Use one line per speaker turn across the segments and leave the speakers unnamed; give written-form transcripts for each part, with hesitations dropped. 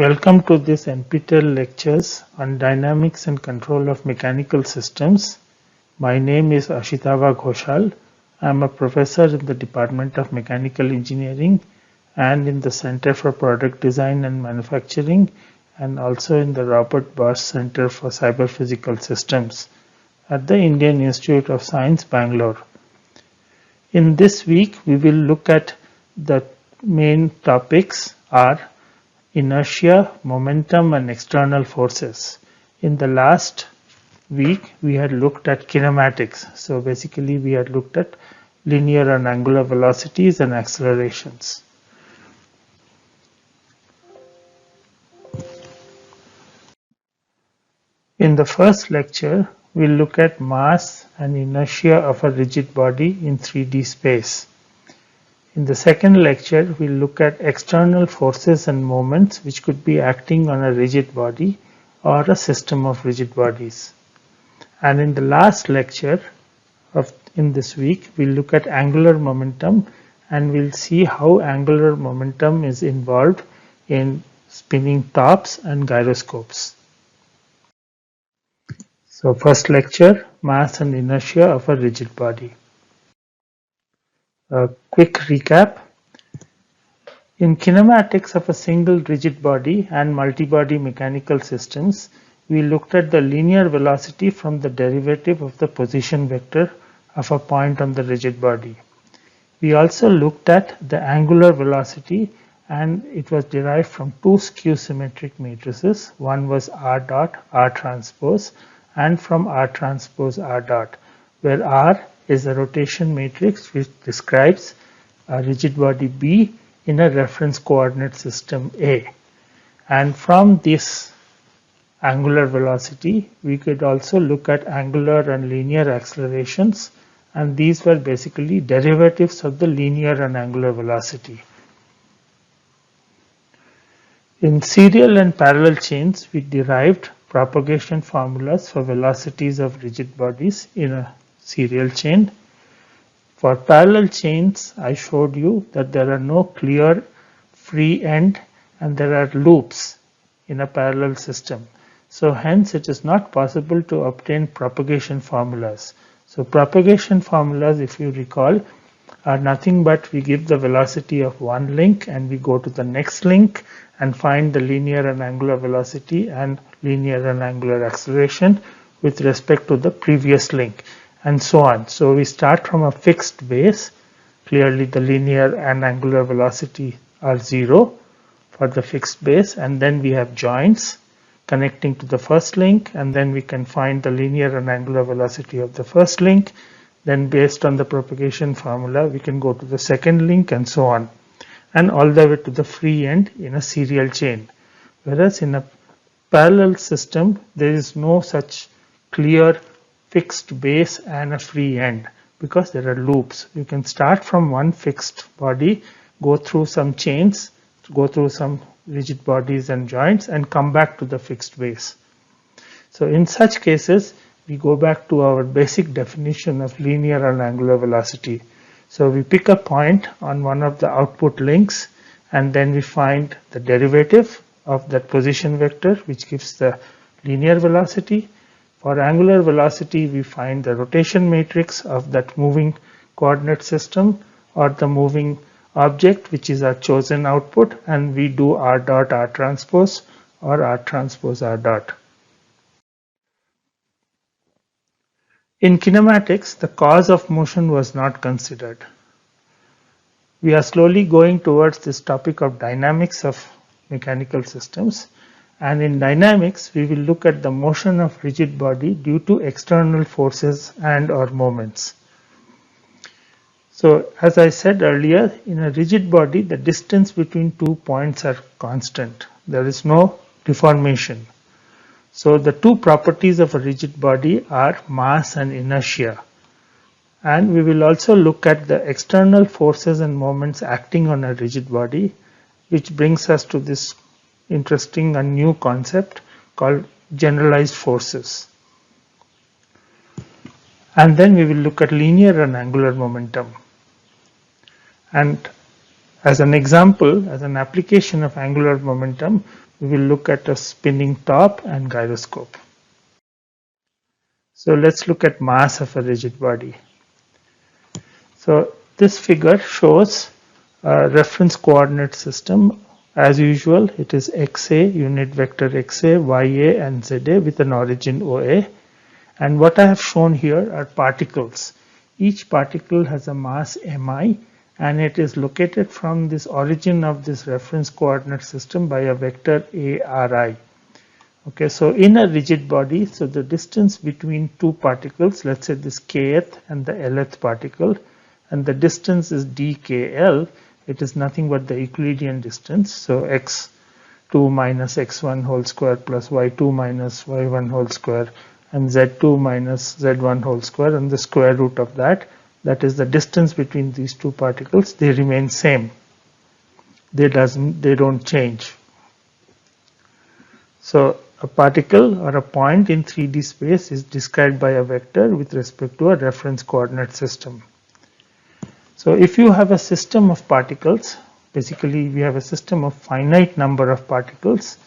Welcome to this NPTEL lectures on dynamics and control of mechanical systems. My name is Ashitava Ghoshal. I am a professor in the Department of Mechanical Engineering and in the Center for Product Design and Manufacturing, and also in the Robert Bosch Center for Cyber Physical Systems at the Indian Institute of Science, Bangalore. In this week, we will look at the main topics are inertia, momentum, and external forces. In the last week, we had looked at kinematics. So basically, we had looked at linear and angular velocities and accelerations. In the first lecture, we'll look at mass and inertia of a rigid body in 3D space. In the second lecture, we'll look at external forces and moments which could be acting on a rigid body or a system of rigid bodies. And in the last lecture in this week, we'll look at angular momentum and we'll see how angular momentum is involved in spinning tops and gyroscopes. So first lecture, mass and inertia of a rigid body. A quick recap. In kinematics of a single rigid body and multi-body mechanical systems, we looked at the linear velocity from the derivative of the position vector of a point on the rigid body. We also looked at the angular velocity, and it was derived from two skew symmetric matrices. One was R dot R transpose and from R transpose R dot, where R is a rotation matrix which describes a rigid body B in a reference coordinate system A. And from this angular velocity, we could also look at angular and linear accelerations, and these were basically derivatives of the linear and angular velocity. In serial and parallel chains, we derived propagation formulas for velocities of rigid bodies in a serial chain. For parallel chains, I showed you that there are no clear free end and there are loops in a parallel system. So hence it is not possible to obtain propagation formulas. So propagation formulas, if you recall, are nothing but we give the velocity of one link and we go to the next link and find the linear and angular velocity and linear and angular acceleration with respect to the previous link, and so on. So we start from a fixed base. Clearly the linear and angular velocity are 0 for the fixed base, and then we have joints connecting to the first link, and then we can find the linear and angular velocity of the first link. Then based on the propagation formula, we can go to the second link and so on, and all the way to the free end in a serial chain. Whereas in a parallel system, there is no such clear fixed base and a free end because there are loops. You can start from one fixed body, go through some chains, go through some rigid bodies and joints, and come back to the fixed base. So in such cases, we go back to our basic definition of linear and angular velocity. So we pick a point on one of the output links, and then we find the derivative of that position vector, which gives the linear velocity. For angular velocity, we find the rotation matrix of that moving coordinate system or the moving object, which is our chosen output, and we do R dot R transpose or R transpose R dot. In kinematics, the cause of motion was not considered. We are slowly going towards this topic of dynamics of mechanical systems. And in dynamics, we will look at the motion of rigid body due to external forces and or moments. So as I said earlier, in a rigid body, the distance between 2 points are constant. There is no deformation. So the two properties of a rigid body are mass and inertia. And we will also look at the external forces and moments acting on a rigid body, which brings us to this interesting and new concept called generalized forces. And then we will look at linear and angular momentum. And as an example, as an application of angular momentum, we will look at a spinning top and gyroscope. So let's look at mass of a rigid body. So this figure shows a reference coordinate system. As usual, it is XA, unit vector XA, YA and ZA with an origin OA. And what I have shown here are particles. Each particle has a mass mi, and it is located from this origin of this reference coordinate system by a vector ARI. Okay, so in a rigid body, so the distance between two particles, let's say this kth and the lth particle, and the distance is dkl, it is nothing but the Euclidean distance. So x2 minus x1 whole square plus y2 minus y1 whole square and z2 minus z1 whole square, and the square root of that, that is the distance between these two particles. They remain same. They don't change. So a particle or a point in 3D space is described by a vector with respect to a reference coordinate system. So if you have a system of particles, basically we have a system of finite number of particles,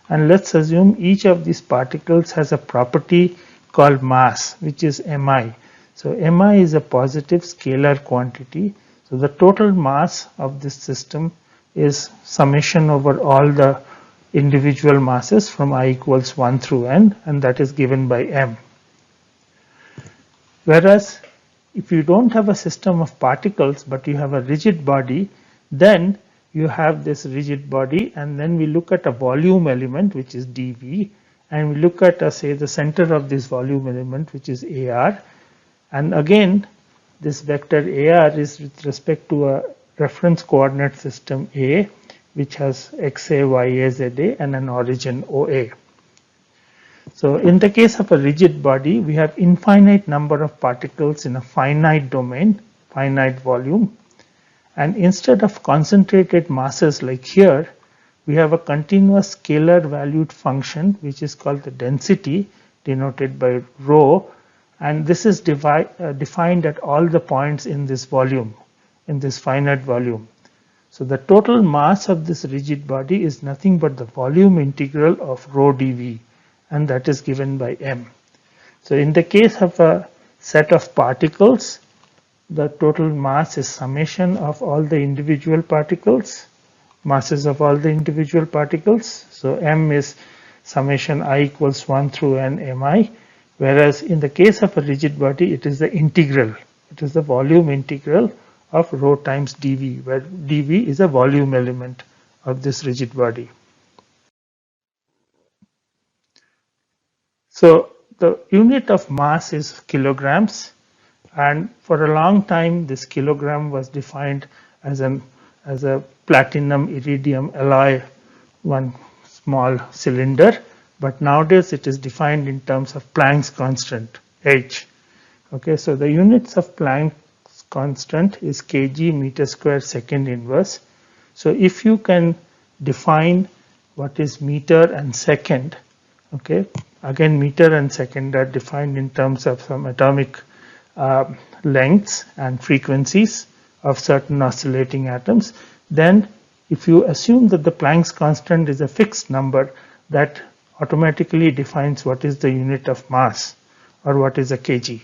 and let's assume each of these particles has a property called mass, which is mi. So mi is a positive scalar quantity. So the total mass of this system is summation over all the individual masses from I equals 1 through n, and that is given by m. Whereas if you don't have a system of particles but you have a rigid body, then you have this rigid body, and then we look at a volume element which is dv, and we look at say the center of this volume element which is ar, and again this vector ar is with respect to a reference coordinate system a, which has xa, ya, za and an origin oa. So in the case of a rigid body, we have infinite number of particles in a finite domain, finite volume, and instead of concentrated masses like here, we have a continuous scalar valued function which is called the density, denoted by rho, and this is defined at all the points in this volume, in this finite volume. So the total mass of this rigid body is nothing but the volume integral of rho dv, and that is given by m. So in the case of a set of particles, the total mass is summation of all the individual particles, masses of all the individual particles. So m is summation I equals 1 through n mi, whereas in the case of a rigid body, it is the integral. It is the volume integral of rho times dv, where dv is a volume element of this rigid body. So the unit of mass is kilograms, and for a long time this kilogram was defined as a platinum iridium alloy, one small cylinder, but nowadays it is defined in terms of Planck's constant h. Okay, so the units of Planck's constant is kg meter square second inverse. So if you can define what is meter and second, okay, again meter and second are defined in terms of some atomic lengths and frequencies of certain oscillating atoms, then if you assume that the Planck's constant is a fixed number, that automatically defines what is the unit of mass or what is a kg.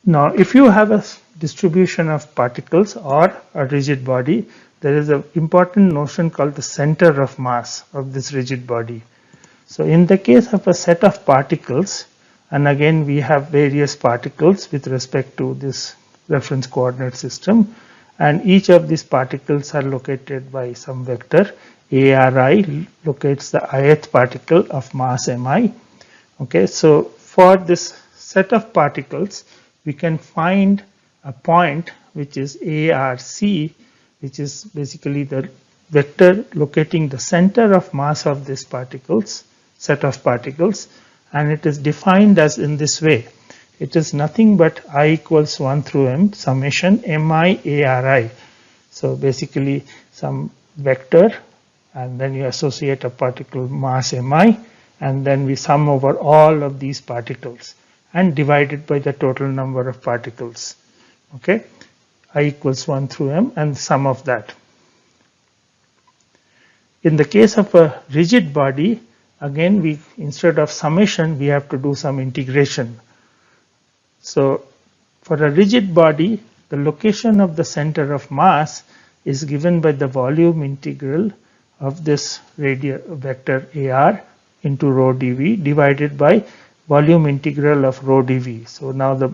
Now if you have a distribution of particles or a rigid body, there is an important notion called the center of mass of this rigid body. So in the case of a set of particles, and again we have various particles with respect to this reference coordinate system, and each of these particles are located by some vector. ARI locates the ith particle of mass mi. Okay, so for this set of particles, we can find a point which is ARC, which is basically the vector locating the center of mass of this particles, set of particles, and it is defined as in this way. It is nothing but I equals 1 through m summation mi ARI. So basically some vector, and then you associate a particle mass mi, and then we sum over all of these particles and divide it by the total number of particles. Okay, I equals 1 through m and sum of that. In the case of a rigid body, again, instead of summation, we have to do some integration. So for a rigid body, the location of the center of mass is given by the volume integral of this radial vector AR into rho dV divided by volume integral of rho dV. So now the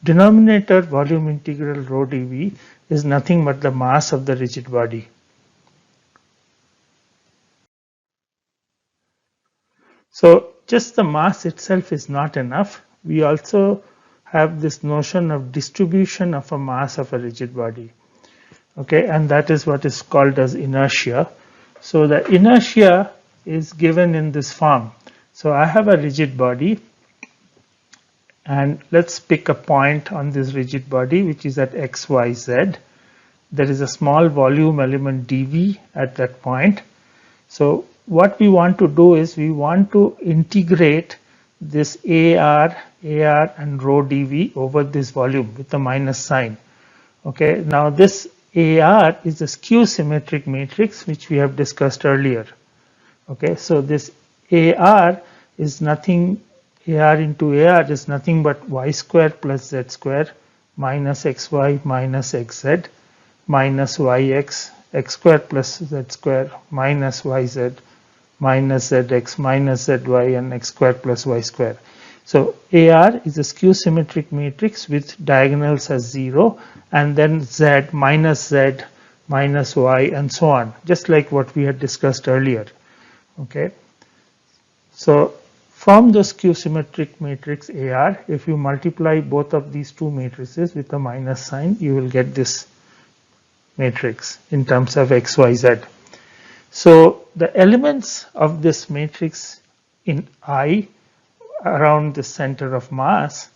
denominator volume integral rho dV is nothing but the mass of the rigid body. So just the mass itself is not enough. We also have this notion of distribution of a mass of a rigid body. Okay, and that is what is called as inertia. So the inertia is given in this form. So I have a rigid body, and let's pick a point on this rigid body which is at x, y, z. There is a small volume element dv at that point. So what we want to do is we want to integrate this AR and rho dV over this volume with a minus sign. Okay, now this AR is a skew symmetric matrix which we have discussed earlier. Okay, so this AR is nothing, AR into AR is nothing but y square plus z square minus xy minus xz minus yx x square plus z square minus yz minus zx minus zy and x square plus y square. So AR is a skew symmetric matrix with diagonals as 0 and then z minus y and so on, just like what we had discussed earlier. Okay, so from the skew symmetric matrix AR, if you multiply both of these two matrices with a minus sign, you will get this matrix in terms of x, y, z. So the elements of this matrix in I around the center of mass,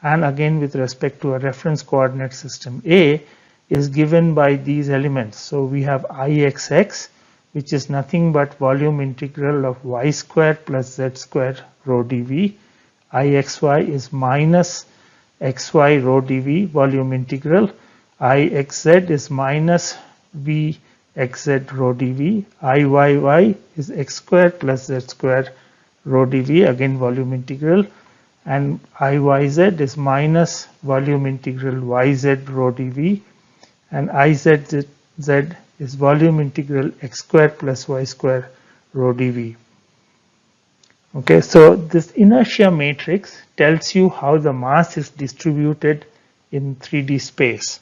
and again with respect to a reference coordinate system A, is given by these elements. So we have Ixx, which is nothing but volume integral of y square plus z square rho dV. Ixy is minus xy rho dV volume integral. Ixz is minus vxz rho dV. Iyy is x square plus z square rho dV, again volume integral, and Iyz is minus volume integral yz rho dV, and Izz is volume integral x square plus y square rho dV. Okay, so this inertia matrix tells you how the mass is distributed in 3D space.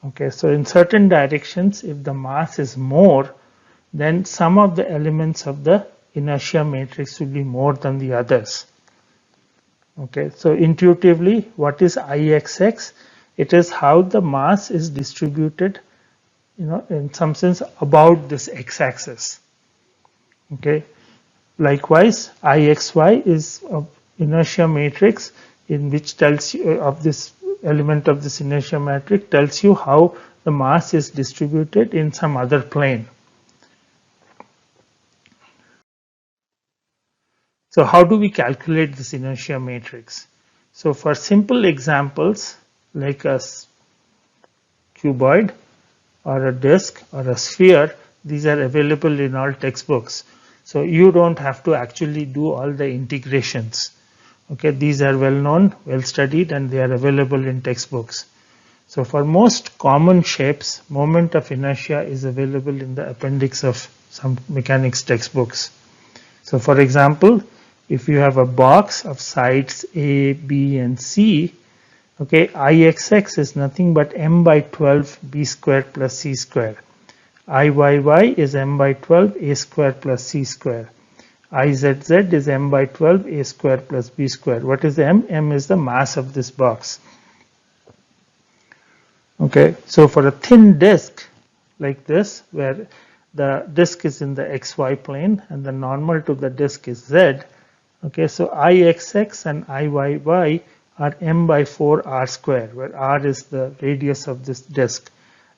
Okay, so in certain directions, if the mass is more, then some of the elements of the inertia matrix will be more than the others. Okay, so intuitively, what is Ixx? It is how the mass is distributed, in some sense about this x-axis. Okay, likewise, Ixy is of inertia matrix in which tells you of this element of this inertia matrix tells you how the mass is distributed in some other plane. So how do we calculate this inertia matrix? So for simple examples like a cuboid or a disk or a sphere, these are available in all textbooks. So you don't have to actually do all the integrations. Okay, these are well known, well studied, and they are available in textbooks. So for most common shapes, moment of inertia is available in the appendix of some mechanics textbooks. So for example, if you have a box of sides A, B, and C, okay, Ixx is nothing but m by 12 b square plus c square. Iyy is m by 12 a square plus c square. Izz is m by 12 a square plus b square. What is m? M is the mass of this box. Okay, so for a thin disk like this, where the disk is in the xy plane and the normal to the disk is z, okay, so Ixx and Iyy are m by 4 r square, where r is the radius of this disk,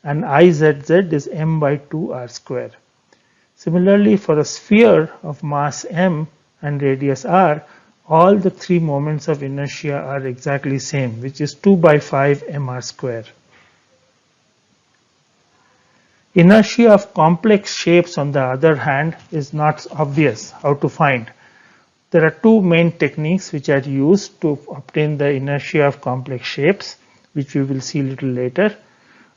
and Izz is m by 2 r square. Similarly, for a sphere of mass m and radius r, all the three moments of inertia are exactly same, which is 2 by 5 mr square. Inertia of complex shapes, on the other hand, is not obvious how to find. There are two main techniques which are used to obtain the inertia of complex shapes, which we will see a little later.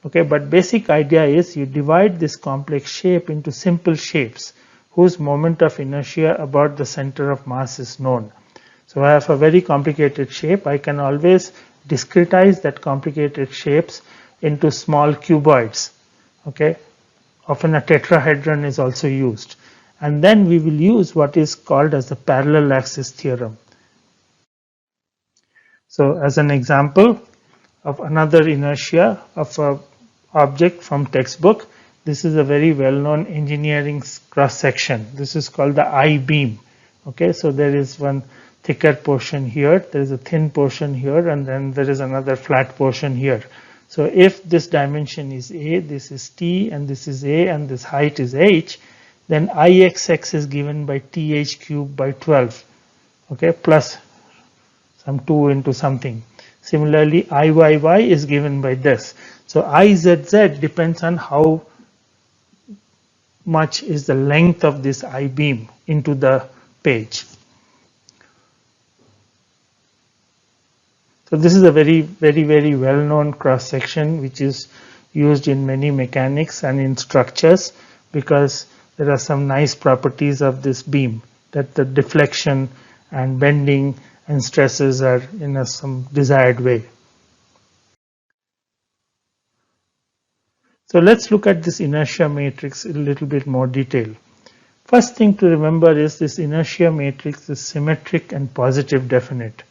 Okay, but basic idea is you divide this complex shape into simple shapes whose moment of inertia about the center of mass is known. So I have a very complicated shape. I can always discretize that complicated shapes into small cuboids. Okay, often a tetrahedron is also used. And then we will use what is called as the parallel axis theorem. So as an example of another inertia of a object from textbook, this is a very well-known engineering cross section. This is called the I-beam. Okay, so there is one thicker portion here, there is a thin portion here, and then there is another flat portion here. So if this dimension is a, this is t, and this is a, and this height is h, then Ixx is given by th cubed by 12, okay, plus some 2 into something. Similarly, Iyy is given by this. So Izz depends on how much is the length of this I-beam into the page. So this is a very well-known cross section which is used in many mechanics and in structures, because there are some nice properties of this beam, that the deflection and bending and stresses are in some desired way. So let's look at this inertia matrix in a little bit more detail. First thing to remember is this inertia matrix is symmetric and positive definite.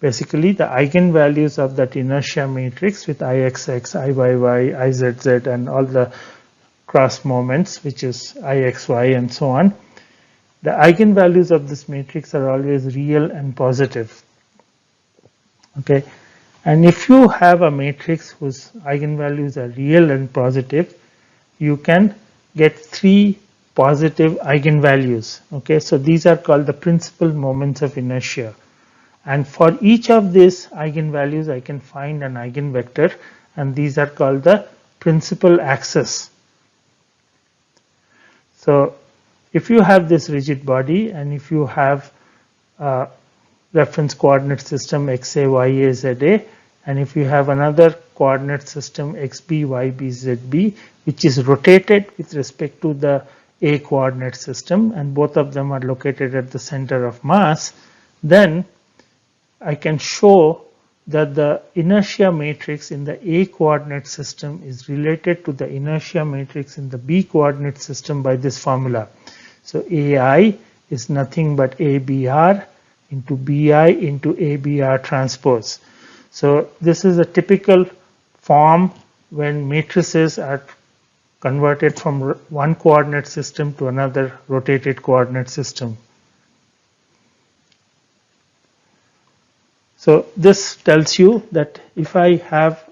Basically, the eigenvalues of that inertia matrix with Ixx, Iyy, Izz, and all the cross moments, which is Ixy and so on, the eigenvalues of this matrix are always real and positive. Okay, and if you have a matrix whose eigenvalues are real and positive, you can get 3 positive eigenvalues. Okay, so these are called the principal moments of inertia. And for each of these eigenvalues, I can find an eigenvector, and these are called the principal axis. So if you have this rigid body, and if you have a reference coordinate system xa, ya, za, and if you have another coordinate system xb, yb, zb, which is rotated with respect to the a coordinate system, and both of them are located at the center of mass, then I can show that the inertia matrix in the A coordinate system is related to the inertia matrix in the B coordinate system by this formula. So AI is nothing but ABR into BI into ABR transpose. So this is a typical form when matrices are converted from one coordinate system to another rotated coordinate system. So this tells you that if I have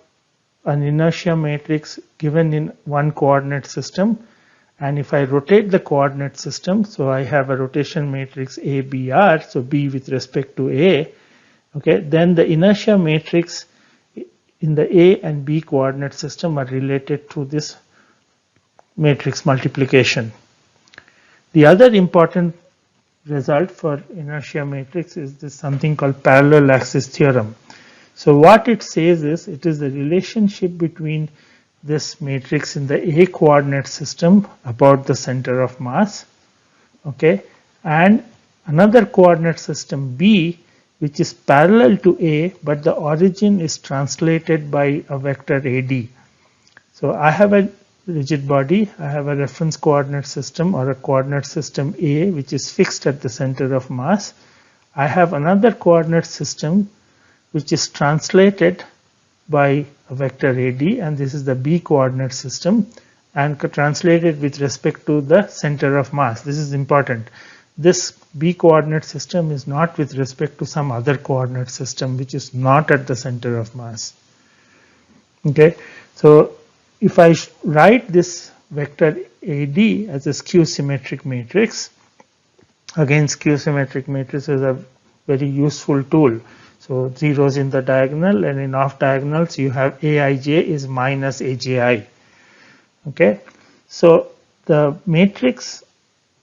an inertia matrix given in one coordinate system, and if I rotate the coordinate system, so I have a rotation matrix ABR, so B with respect to A, okay, then the inertia matrix in the A and B coordinate system are related to this matrix multiplication. The other important result for inertia matrix is this something called parallel axis theorem. So what it says is, it is the relationship between this matrix in the A coordinate system about the center of mass, okay, and another coordinate system B, which is parallel to A, but the origin is translated by a vector AD. So I have a rigid body, I have a reference coordinate system or a coordinate system A, which is fixed at the center of mass. I have another coordinate system which is translated by a vector AD, and this is the B coordinate system, and translated with respect to the center of mass. This is important. This B coordinate system is not with respect to some other coordinate system which is not at the center of mass. Okay, so if I write this vector AD as a skew symmetric matrix, again skew symmetric matrix is a very useful tool. So zeros in the diagonal, and in off diagonals you have Aij is minus Aji. Okay, so the matrix,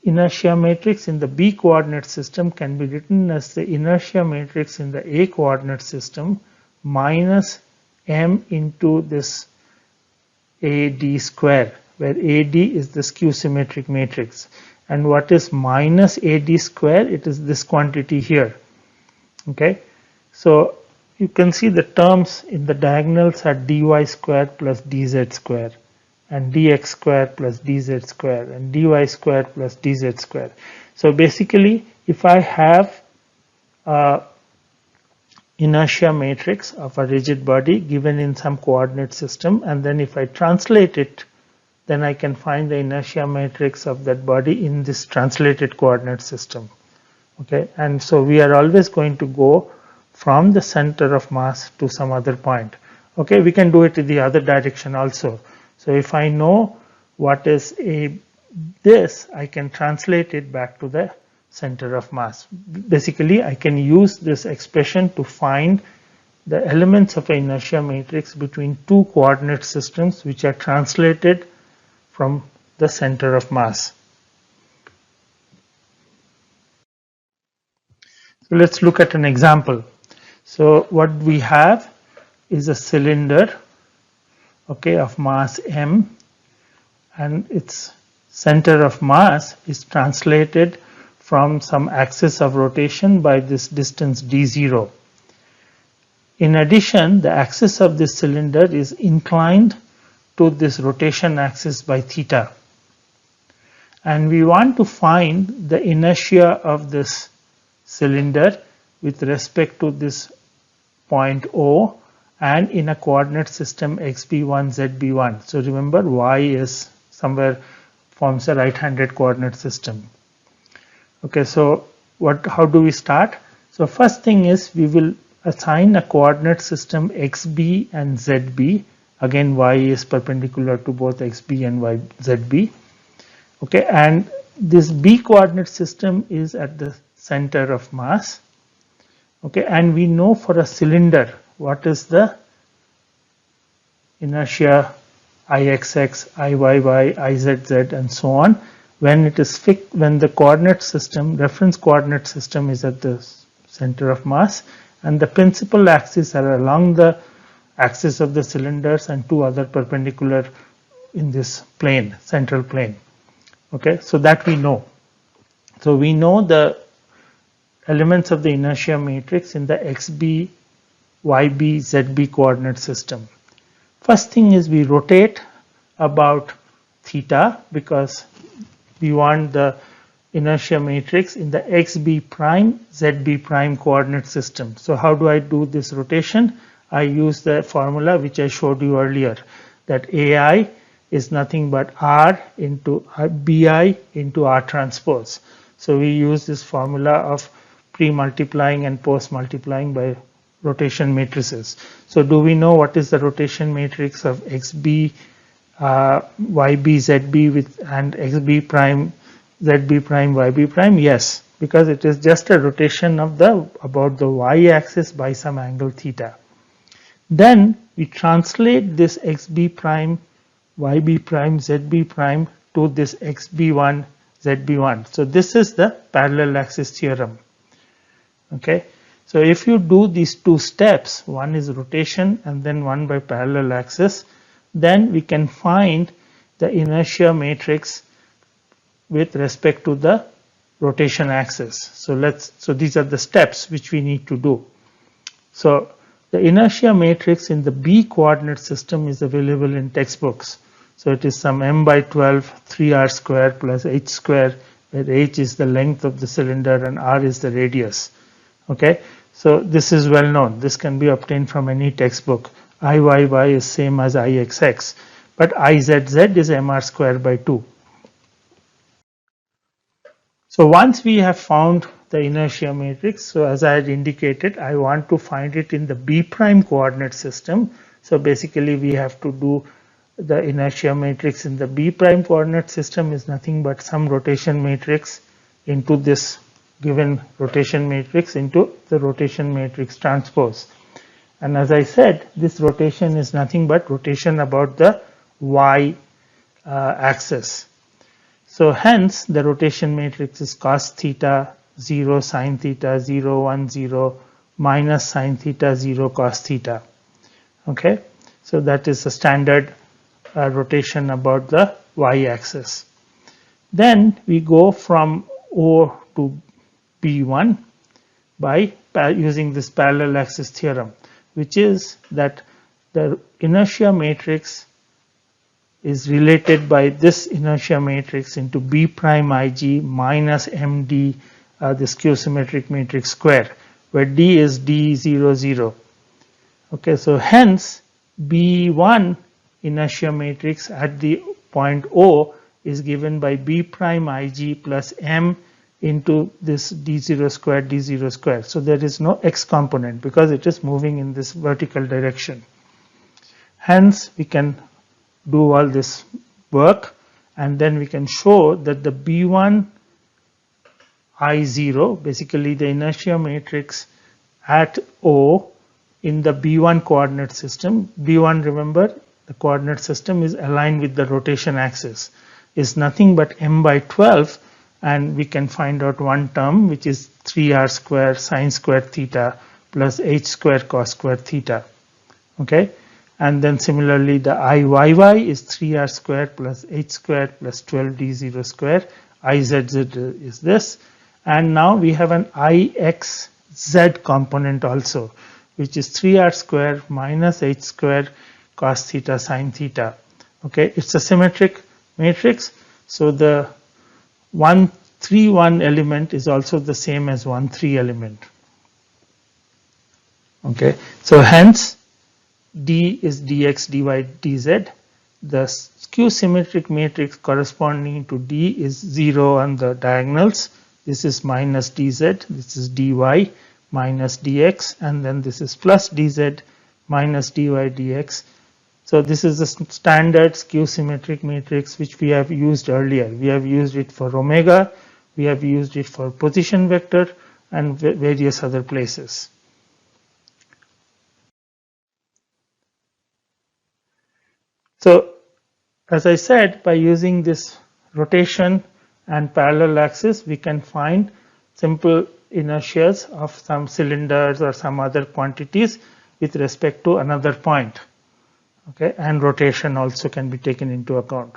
inertia matrix in the B coordinate system can be written as the inertia matrix in the A coordinate system minus m into this AD square, where AD is the skew symmetric matrix. And what is minus AD square? It is this quantity here. Okay, so you can see the terms in the diagonals are dy square plus dz square, and dx square plus dz square, and dy square plus dz square. So basically, if I have a inertia matrix of a rigid body given in some coordinate system, and then if I translate it, then I can find the inertia matrix of that body in this translated coordinate system. Okay, and so we are always going to go from the center of mass to some other point. Okay, we can do it in the other direction also. So if I know what is this, I can translate it back to the center of mass. Basically, I can use this expression to find the elements of an inertia matrix between two coordinate systems which are translated from the center of mass. So let's look at an example. So what we have is a cylinder, okay, of mass m, and its center of mass is translated from some axis of rotation by this distance d0. In addition, the axis of this cylinder is inclined to this rotation axis by theta. And we want to find the inertia of this cylinder with respect to this point O and in a coordinate system xb1, zb1. So remember, y is somewhere forms a right-handed coordinate system. Okay, so how do we start? So first thing is we will assign a coordinate system xb and zb. Again, y is perpendicular to both xb and zb. Okay, and this B coordinate system is at the center of mass. Okay, and we know for a cylinder what is the inertia Ixx, Iyy, Izz, and so on when it is fixed, when the coordinate system, reference coordinate system, is at the center of mass, and the principal axes are along the axis of the cylinders and two other perpendicular in this plane, central plane. Okay, so that we know. So we know the elements of the inertia matrix in the xb, yb, zb coordinate system. First thing is we rotate about theta because we want the inertia matrix in the xb prime, zb prime coordinate system. So how do I do this rotation? I use the formula which I showed you earlier, that ai is nothing but r into bi into r transpose. So we use this formula of pre-multiplying and post-multiplying by rotation matrices. So do we know what is the rotation matrix of xb, yb, zb with and xb prime, zb prime, yb prime? Yes, because it is just a rotation of the about the y-axis by some angle theta. Then we translate this xb prime, yb prime, zb prime to this xb1, zb1. So this is the parallel axis theorem. Okay, so if you do these two steps, one is rotation and then one by parallel axis, then we can find the inertia matrix with respect to the rotation axis. So these are the steps which we need to do. So the inertia matrix in the B coordinate system is available in textbooks. So it is some m by 12 3r square plus h square, where h is the length of the cylinder and r is the radius. Okay, so this is well known. This can be obtained from any textbook. Iyy is same as Ixx, but Izz is mr square by 2. So once we have found the inertia matrix, so as I had indicated, I want to find it in the B prime coordinate system. So basically we have to do the inertia matrix in the B prime coordinate system is nothing but some rotation matrix into this given rotation matrix into the rotation matrix transpose. And as I said, this rotation is nothing but rotation about the y axis. So hence the rotation matrix is cos theta 0 sin theta 0 1 0 minus sin theta 0 cos theta. Okay, so that is a standard rotation about the y-axis. Then we go from O to B1 by using this parallel axis theorem, which is that the inertia matrix is related by this inertia matrix into B prime Ig minus MD, this Q-symmetric matrix square, where D is D00, 0. Okay, so hence B1 inertia matrix at the point O is given by B prime Ig plus M into this D0 square, D0 square. So there is no X component because it is moving in this vertical direction. Hence we can do all this work and then we can show that the B1 I0, basically the inertia matrix at O in the B1 coordinate system. B1, remember, the coordinate system is aligned with the rotation axis, is nothing but m by 12, and we can find out one term which is 3r square sine square theta plus h square cos square theta. Okay, and then similarly the Iyy is 3r square plus h square plus 12d0 square. Izz is this, and now we have an Ixz component also, which is 3r square minus h square cos theta sine theta. Okay, it's a symmetric matrix, so the 1 3 1 element is also the same as 1 3 element. Okay, so hence D is dx dy dz. The skew symmetric matrix corresponding to D is 0 on the diagonals. This is minus dz, this is dy minus dx, and then this is plus dz minus dy dx. So this is the standard skew symmetric matrix which we have used earlier. We have used it for omega, we have used it for position vector and various other places. So as I said, by using this rotation and parallel axis, we can find simple inertias of some cylinders or some other quantities with respect to another point. Okay, and rotation also can be taken into account.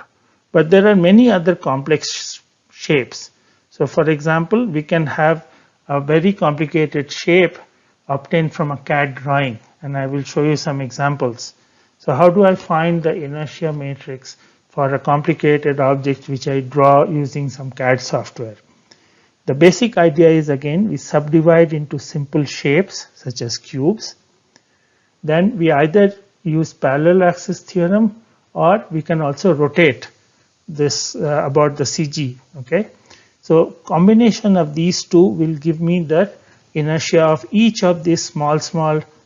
But there are many other complex shapes. So for example, we can have a very complicated shape obtained from a CAD drawing, and I will show you some examples. So how do I find the inertia matrix for a complicated object which I draw using some CAD software? The basic idea is, again, we subdivide into simple shapes such as cubes. Then we either use parallel axis theorem or we can also rotate this about the CG. Okay, so combination of these two will give me the inertia of each of these small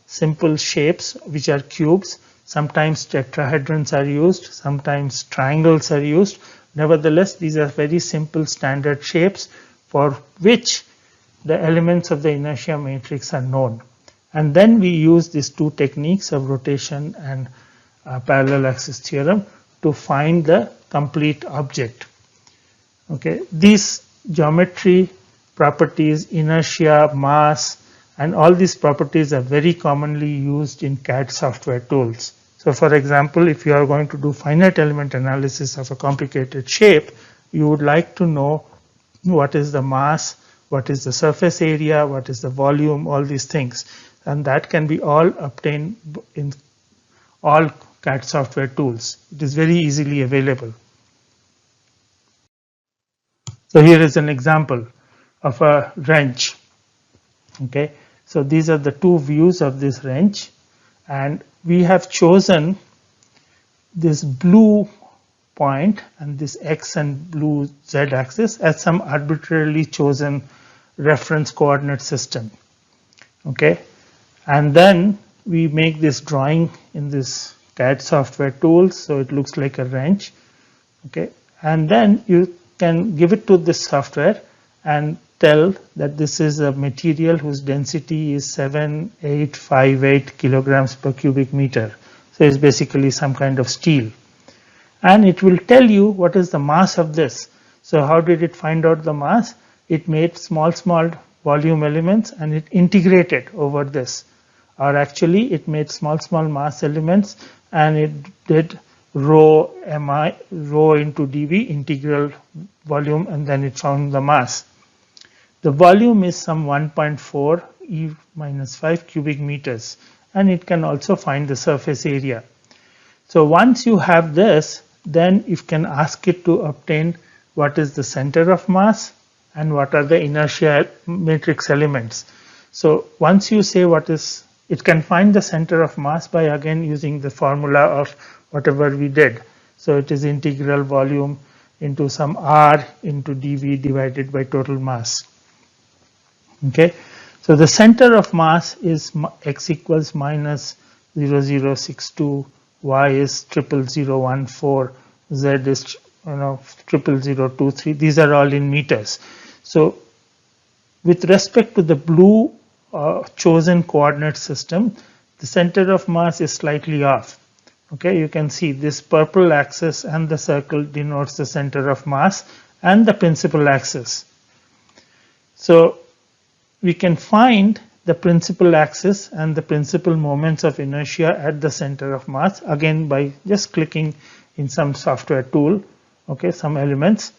simple shapes which are cubes. Sometimes tetrahedrons are used, sometimes triangles are used. Nevertheless, these are very simple standard shapes for which the elements of the inertia matrix are known. And then we use these two techniques of rotation and parallel axis theorem to find the complete object. Okay, these geometry properties, inertia, mass, and all these properties are very commonly used in CAD software tools. So for example, if you are going to do finite element analysis of a complicated shape, you would like to know what is the mass, what is the surface area, what is the volume, all these things. And that can be all obtained in all CAD software tools. It is very easily available. So here is an example of a wrench. Okay, so these are the two views of this wrench, and we have chosen this blue point and this x and blue z axis as some arbitrarily chosen reference coordinate system. Okay, and then we make this drawing in this CAD software tools, so it looks like a wrench. Okay, and then you can give it to this software and tell that this is a material whose density is 7858 kilograms per cubic meter. So it's basically some kind of steel. and it will tell you what is the mass of this. So how did it find out the mass? It made small volume elements and it integrated over this, or actually it made small mass elements and it did rho into dV integral volume, and then it found the mass. The volume is some 1.4 e minus 5 cubic meters, and it can also find the surface area. So once you have this, then you can ask it to obtain what is the center of mass and what are the inertia matrix elements. So once you say what is, it can find the center of mass by again using the formula of whatever we did. So it is integral volume into some R into dV divided by total mass. Okay, so the center of mass is x equals minus 0062, y is 00014, z is 00023. These are all in meters. So with respect to the blue chosen coordinate system, the center of mass is slightly off. Okay, you can see this purple axis and the circle denotes the center of mass and the principal axis. So we can find the principal axis and the principal moments of inertia at the center of mass again by just clicking in some software tool, okay, some elements,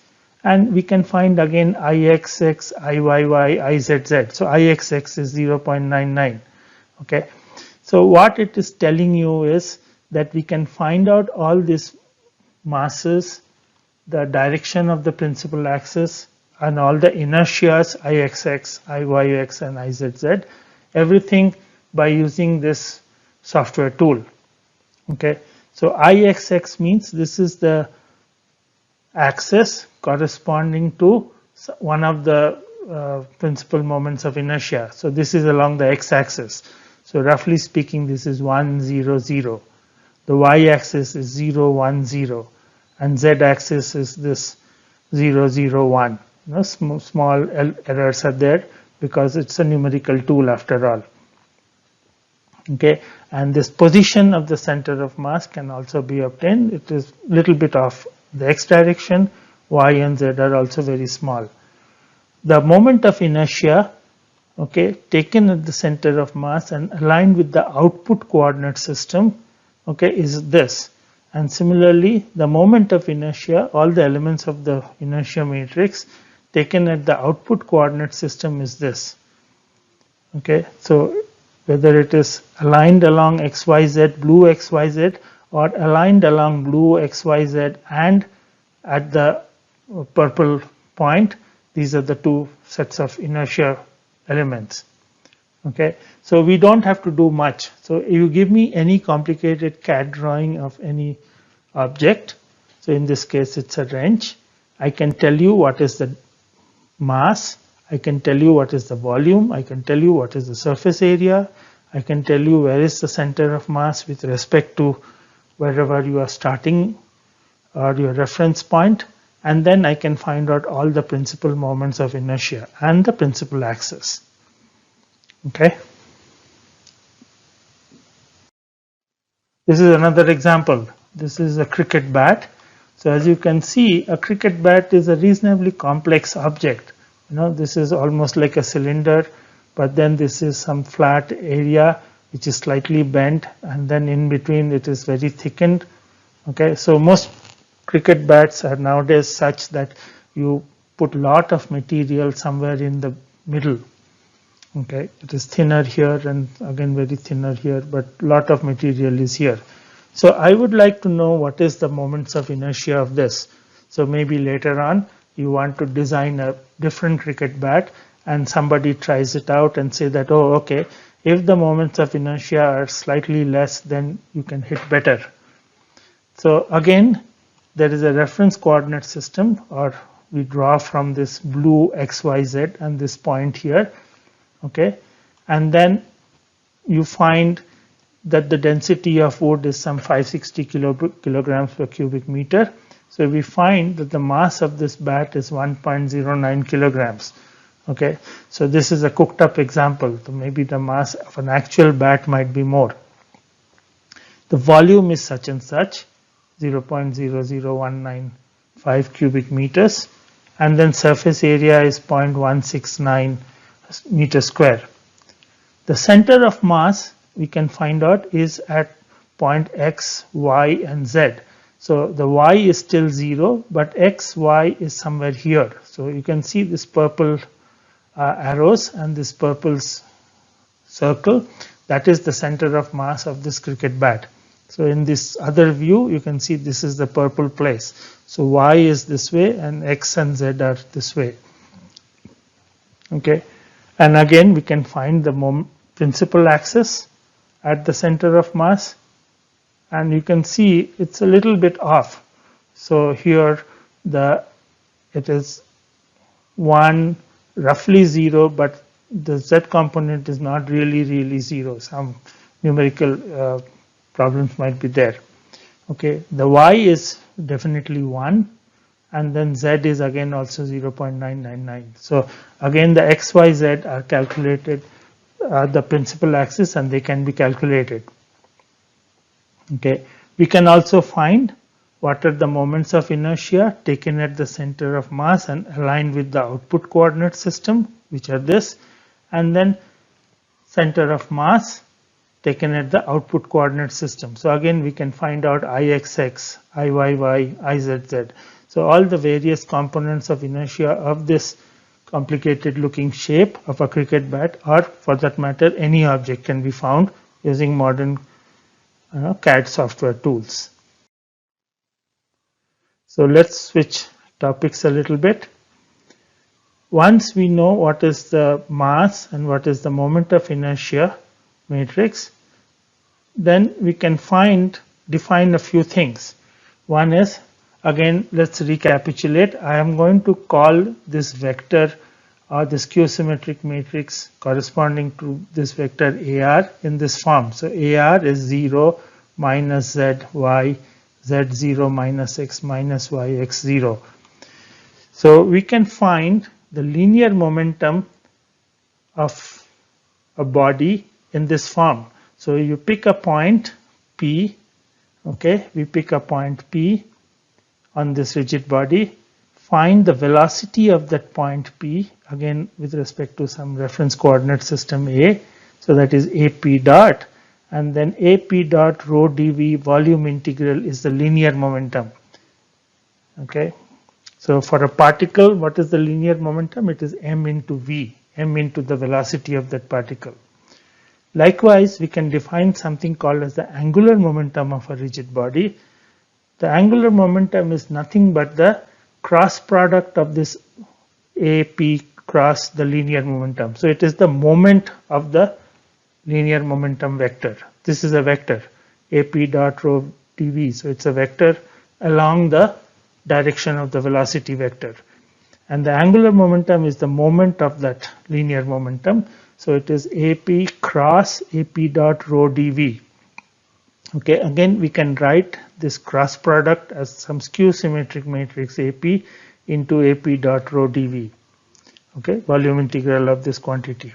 and we can find again Ixx, Iyy, Izz. So Ixx is 0.99. Okay, so what it is telling you is that we can find out all these masses, the direction of the principal axis, and all the inertias Ixx, Iyx, and Izz, everything by using this software tool. Okay, so Ixx means this is the axis corresponding to one of the principal moments of inertia. So this is along the x-axis. So roughly speaking, this is 1, 0, 0. The y-axis is 0, 1, 0, and z-axis is this 0, 0, 1. Small errors are there because it's a numerical tool after all. Okay, and this position of the center of mass can also be obtained. It is a little bit off the x direction. Y and z are also very small. The moment of inertia, okay, taken at the center of mass and aligned with the output coordinate system, okay, is this. And similarly, the moment of inertia, all the elements of the inertia matrix taken at the output coordinate system is this. Okay, so whether it is aligned along xyz, blue xyz, or aligned along blue xyz and at the purple point, these are the two sets of inertia elements. Okay, so we don't have to do much. So you give me any complicated CAD drawing of any object. So in this case, it's a wrench. I can tell you what is the mass. I can tell you what is the volume. I can tell you what is the surface area. I can tell you where is the center of mass with respect to wherever you are starting or your reference point. And then I can find out all the principal moments of inertia and the principal axis. Okay. This is another example. This is a cricket bat. So as you can see, a cricket bat is a reasonably complex object. This is almost like a cylinder, but then this is some flat area which is slightly bent, and then in between it is very thickened. Okay, so most cricket bats are nowadays such that you put a lot of material somewhere in the middle. Okay, it is thinner here and again very thinner here, but a lot of material is here. So I would like to know what is the moments of inertia of this. So maybe later on you want to design a different cricket bat and somebody tries it out and say that, oh, okay, if the moments of inertia are slightly less, then you can hit better. So again, there is a reference coordinate system, or we draw from this blue XYZ and this point here. Okay, and then you find that the density of wood is some 560 kilograms per cubic meter. So we find that the mass of this bat is 1.09 kilograms. Okay, so this is a cooked up example. So maybe the mass of an actual bat might be more. The volume is such and such. 0.00195 cubic meters, and then surface area is 0.169 meters square. The center of mass we can find out is at point x, y, and z. So the y is still 0, but x, y is somewhere here. So you can see this purple arrows and this purple circle. That is the center of mass of this cricket bat. So in this other view, you can see this is the purple place. So y is this way and x and z are this way. Okay, and again we can find the principal axis at the center of mass, and you can see it's a little bit off. So here it is 1, roughly 0, but the z component is not really 0. Some numerical problems might be there. Okay, the y is definitely 1, and then z is again also 0.999. So again the x, y, z are calculated the principal axis, and they can be calculated. Okay, we can also find what are the moments of inertia taken at the center of mass and aligned with the output coordinate system, which are this, and then center of mass taken at the output coordinate system. So again we can find out ixx, iyy, izz. So all the various components of inertia of this complicated looking shape of a cricket bat, or for that matter any object, can be found using modern CAD software tools. So let's switch topics a little bit. Once we know what is the mass and what is the moment of inertia matrix, then we can define a few things. One is, again, let's recapitulate. I am going to call this vector or this q-symmetric matrix corresponding to this vector AR in this form. So AR is 0 minus z, y, z0 minus x minus y, x0. So we can find the linear momentum of a body in this form. So you pick a point P, okay, we pick a point P on this rigid body, find the velocity of that point P, again with respect to some reference coordinate system A, so that is AP dot, and then AP dot rho dV volume integral is the linear momentum. Okay, so for a particle, what is the linear momentum? It is m into v, m into the velocity of that particle. Likewise, we can define something called as the angular momentum of a rigid body. The angular momentum is nothing but the cross product of this AP cross the linear momentum. So it is the moment of the linear momentum vector. This is a vector, AP dot rho dV. So it's a vector along the direction of the velocity vector. And the angular momentum is the moment of that linear momentum. So it is AP cross AP dot rho dV. Okay, again we can write this cross product as some skew symmetric matrix AP into AP dot rho dV. Okay, volume integral of this quantity.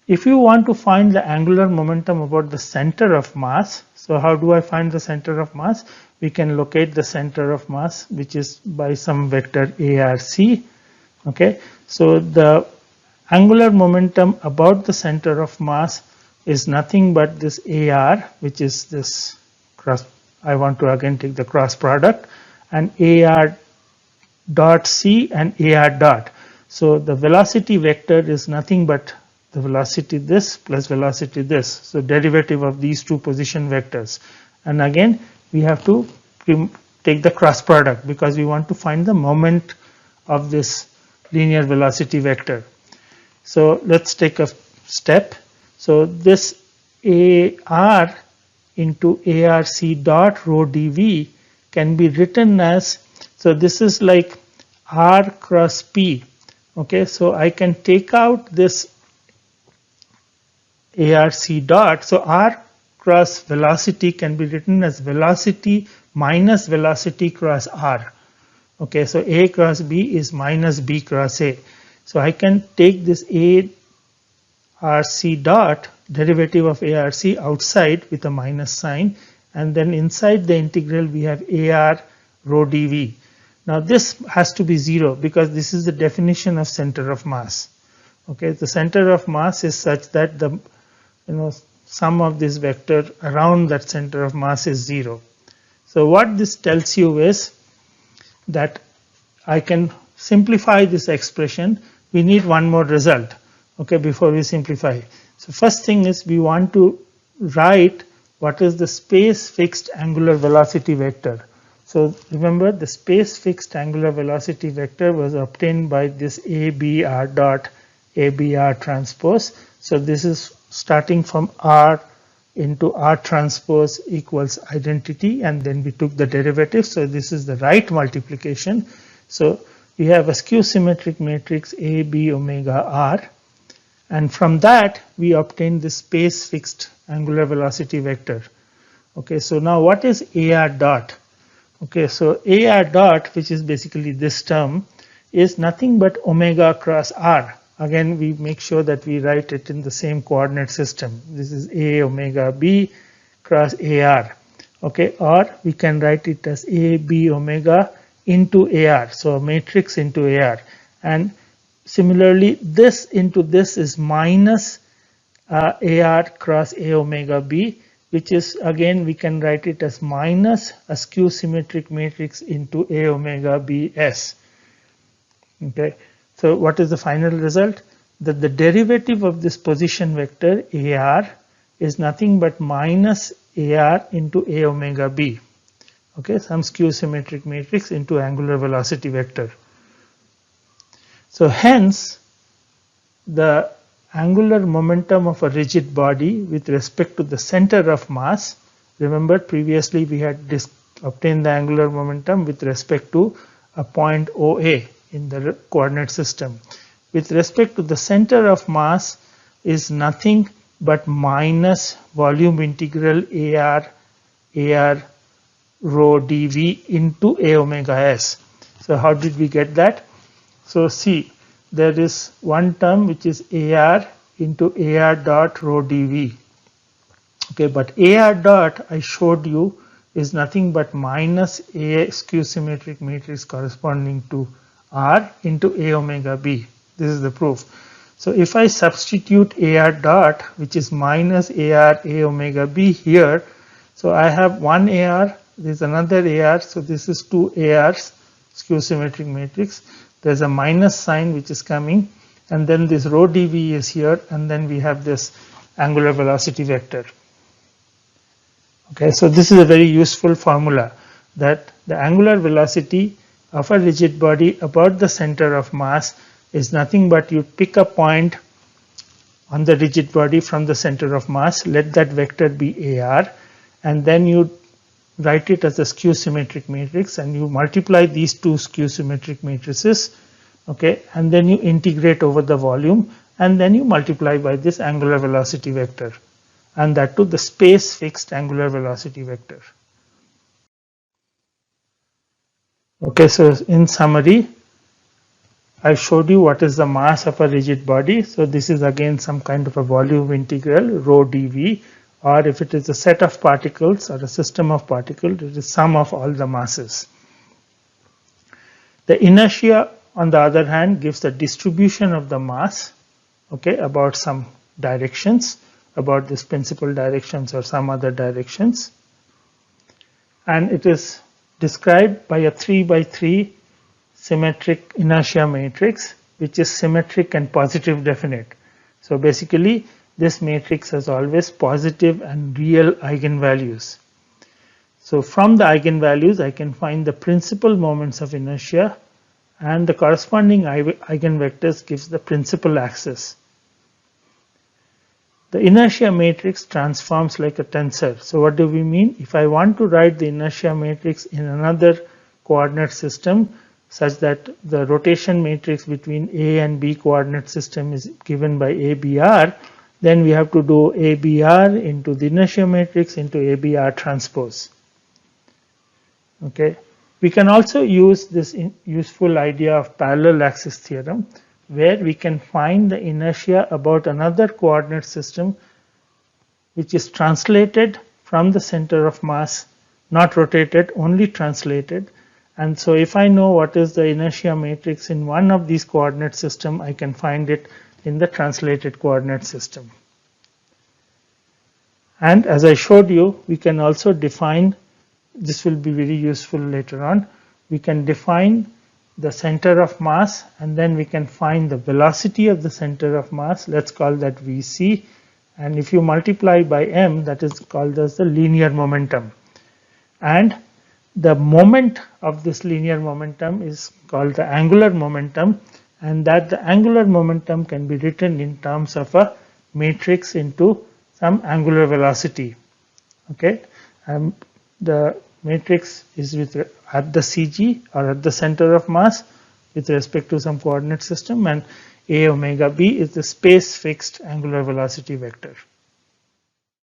If you want to find the angular momentum about the center of mass, so how do I find the center of mass? We can locate the center of mass, which is by some vector ARC. Okay, so the angular momentum about the center of mass is nothing but this AR, which is this cross. I want to again take the cross product, and AR dot C and AR dot. So the velocity vector is nothing but the velocity this plus velocity this. So derivative of these two position vectors. And again, we have to take the cross product because we want to find the moment of this linear velocity vector. So let's take a step. So this AR into ARC dot rho dV can be written as, so this is like R cross P. Okay, so I can take out this ARC dot. So R cross velocity can be written as velocity minus velocity cross R. Okay, so A cross B is minus B cross A. So I can take this ARC dot, derivative of ARC, outside with a minus sign, and then inside the integral we have AR rho dV. Now this has to be 0 because this is the definition of center of mass. Okay, the center of mass is such that the sum of this vector around that center of mass is 0. So what this tells you is that I can simplify this expression. We need one more result, okay, before we simplify. So first thing is we want to write what is the space fixed angular velocity vector. So remember, the space fixed angular velocity vector was obtained by this ABR dot ABR transpose. So this is starting from R into R transpose equals identity, and then we took the derivative. So this is the right multiplication. So we have a skew symmetric matrix A B omega R, and from that we obtain the space fixed angular velocity vector. Okay, so now what is AR dot? Okay, so AR dot, which is basically this term, is nothing but omega cross R. Again, we make sure that we write it in the same coordinate system. This is A omega B cross AR. Okay, or we can write it as A B omega into AR. So a matrix into AR. And similarly, this into this is minus AR cross A omega B, which is, again, we can write it as minus a skew symmetric matrix into A omega B S. Okay. So what is the final result? That the derivative of this position vector AR is nothing but minus AR into A omega B. Okay, some skew symmetric matrix into angular velocity vector. So hence, the angular momentum of a rigid body with respect to the center of mass, remember previously we had obtained the angular momentum with respect to a point OA in the coordinate system. With respect to the center of mass is nothing but minus volume integral AR rho dV into A omega S. So how did we get that? So see, there is one term which is AR into AR dot rho dV. Okay, but AR dot I showed you is nothing but minus A skew symmetric matrix corresponding to R into A omega B. This is the proof. So if I substitute AR dot, which is minus AR A omega B here, so I have one AR, there's another AR, so this is two ARs, skew symmetric matrix. There's a minus sign which is coming, and then this rho dV is here, and then we have this angular velocity vector. Okay, so this is a very useful formula, that the angular velocity of a rigid body about the center of mass is nothing but you pick a point on the rigid body from the center of mass, let that vector be AR, and then you write it as a skew symmetric matrix, and you multiply these two skew symmetric matrices, okay, and then you integrate over the volume, and then you multiply by this angular velocity vector, and that to the space fixed angular velocity vector. Okay, so in summary, I showed you what is the mass of a rigid body. So this is again some kind of a volume integral rho dV, or if it is a set of particles or a system of particles, it is sum of all the masses. The inertia, on the other hand, gives the distribution of the mass, okay, about some directions, about this principal directions or some other directions, and it is described by a 3 by 3 symmetric inertia matrix, which is symmetric and positive definite. So basically, this matrix has always positive and real eigenvalues. So from the eigenvalues, I can find the principal moments of inertia, and the corresponding eigenvectors gives the principal axis. The inertia matrix transforms like a tensor. So what do we mean? If I want to write the inertia matrix in another coordinate system, such that the rotation matrix between A and B coordinate system is given by ABR, then we have to do ABR into the inertia matrix into ABR transpose. Okay. We can also use this useful idea of parallel axis theorem, where we can find the inertia about another coordinate system which is translated from the center of mass, not rotated, only translated. And so if I know what is the inertia matrix in one of these coordinate system, I can find it in the translated coordinate system. And as I showed you, we can also define, this will be very useful later on, we can define the center of mass, and then we can find the velocity of the center of mass. Let's call that Vc. And if you multiply by m, that is called as the linear momentum. And the moment of this linear momentum is called the angular momentum, and that the angular momentum can be written in terms of a matrix into some angular velocity. Okay, the matrix is with at the CG or at the center of mass with respect to some coordinate system, and a omega b is the space fixed angular velocity vector.